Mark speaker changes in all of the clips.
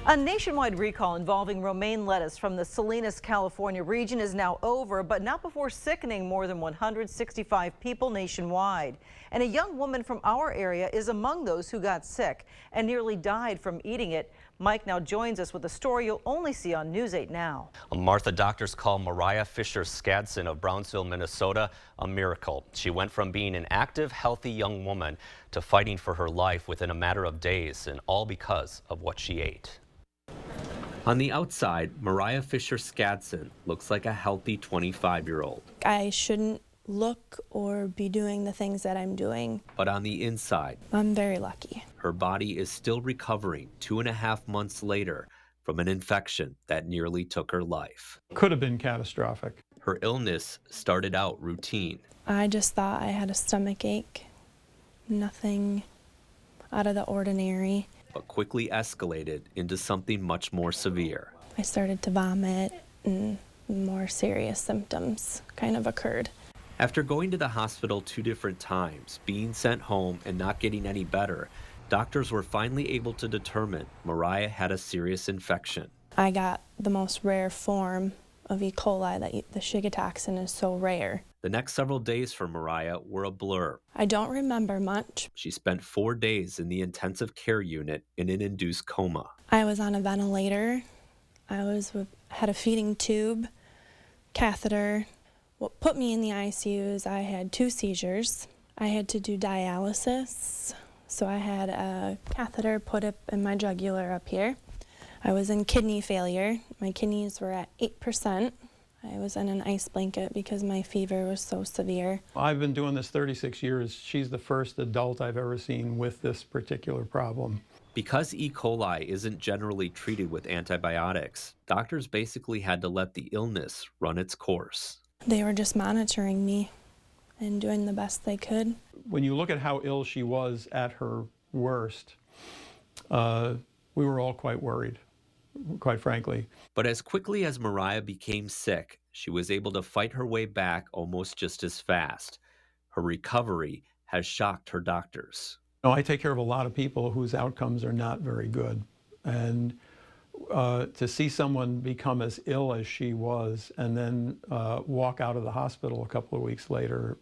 Speaker 1: A nationwide recall involving romaine lettuce from the Salinas, California region is now over, but not before sickening more than 165 people nationwide. And a young woman from our area is among those who got sick and nearly died from eating it. Mike now joins us with a story you'll only see on News 8 Now.
Speaker 2: Martha, doctors call Mariah Fisher-Skadson of Brownsville, Minnesota, a miracle. She went from being an active, healthy young woman to fighting for her life within a matter of days, and all because of what she ate. On the outside, Mariah Fisher-Skadson looks like a healthy 25-year-old.
Speaker 3: I shouldn't look or be doing the things that I'm doing.
Speaker 2: But on the inside,
Speaker 3: I'm very lucky.
Speaker 2: her body is still recovering 2.5 months later from an infection that nearly took her life.
Speaker 4: Could have been catastrophic.
Speaker 2: Her illness started out routine.
Speaker 3: I just thought I had a stomach ache. Nothing out of the ordinary.
Speaker 2: But quickly escalated into something much more severe.
Speaker 3: I started to vomit and more serious symptoms kind of occurred.
Speaker 2: After going to the hospital 2 different times, being sent home and not getting any better, doctors were finally able to determine Mariah had a serious infection.
Speaker 3: I got the most rare form of E. coli. That the Shiga toxin is so rare.
Speaker 2: The next several days for Mariah were a blur.
Speaker 3: I don't remember much.
Speaker 2: She spent 4 days in the intensive care unit in an induced coma.
Speaker 3: I was on a ventilator. Had a feeding tube, catheter. What put me in the ICU is I had 2 seizures. I had to do dialysis, so I had a catheter put up in my jugular up here. I was in kidney failure. My kidneys were at 8%. I was in an ice blanket because my fever was so severe.
Speaker 4: I've been doing this 36 years. She's the first adult I've ever seen with this particular problem.
Speaker 2: Because E. coli isn't generally treated with antibiotics, doctors basically had to let the illness run its course.
Speaker 3: They were just monitoring me and doing the best they could.
Speaker 4: When you look at how ill she was at her worst, we were all quite worried, quite frankly.
Speaker 2: But as quickly as Mariah became sick, she was able to fight her way back almost just as fast. Her recovery has shocked her doctors.
Speaker 4: I take care of a lot of people whose outcomes are not very good. And to see someone become as ill as she was and then walk out of the hospital a couple of weeks later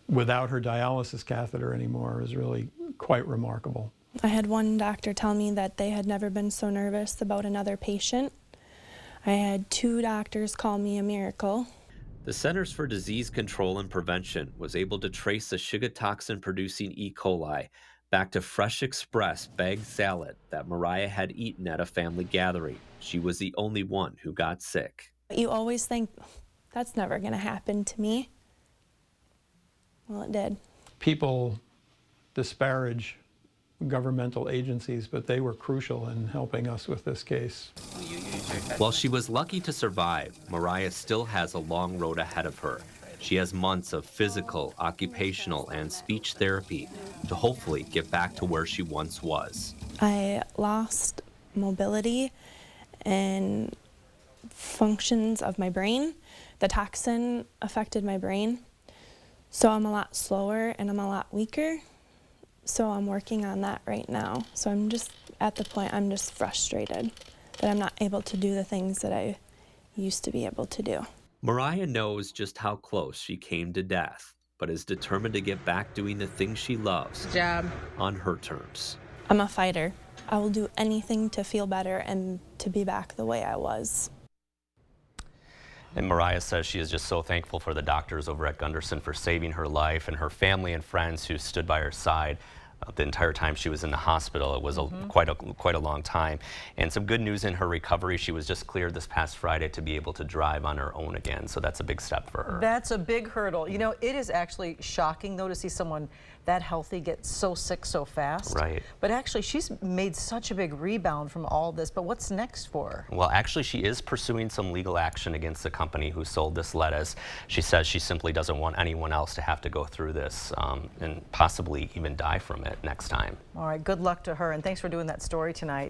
Speaker 4: without her dialysis catheter anymore is really quite remarkable.
Speaker 3: I had one doctor tell me that they had never been so nervous about another patient. I had 2 doctors call me a miracle.
Speaker 2: The Centers for Disease Control and Prevention was able to trace the Shiga toxin-producing E. coli back to Fresh Express bagged salad that Mariah had eaten at a family gathering. She was the only one who got sick.
Speaker 3: You always think, that's never going to happen to me. Well, it did.
Speaker 4: People disparage governmental agencies, but they were crucial in helping us with this case.
Speaker 2: While she was lucky to survive, Mariah still has a long road ahead of her. She has months of physical, occupational, and speech therapy to hopefully get back to where she once was.
Speaker 3: I lost mobility and functions of my brain. The toxin affected my brain, so I'm a lot slower and I'm a lot weaker. So I'm working on that right now. So I'm just at the point I'm just frustrated that I'm not able to do the things that I used to be able to do.
Speaker 2: Mariah knows just how close she came to death, but is determined to get back doing the things she loves on her terms.
Speaker 3: I'm a fighter. I will do anything to feel better and to be back the way I was.
Speaker 2: And Mariah says she is just so thankful for the doctors over at Gunderson for saving her life and her family and friends who stood by her side the entire time she was in the hospital. It was quite a long time. And some good news in her recovery. She was just cleared this past Friday to be able to drive on her own again. So that's a big step for her.
Speaker 1: That's a big hurdle. You know, it is actually shocking, though, to see someone that healthy get so sick so fast.
Speaker 2: Right.
Speaker 1: But actually, she's made such a big rebound from all this. But what's next for her?
Speaker 2: Well, actually, she is pursuing some legal action against the company who sold this lettuce. She says she simply doesn't want anyone else to have to go through this and possibly even die from it next time.
Speaker 1: All right, good luck to her, and thanks for doing that story tonight.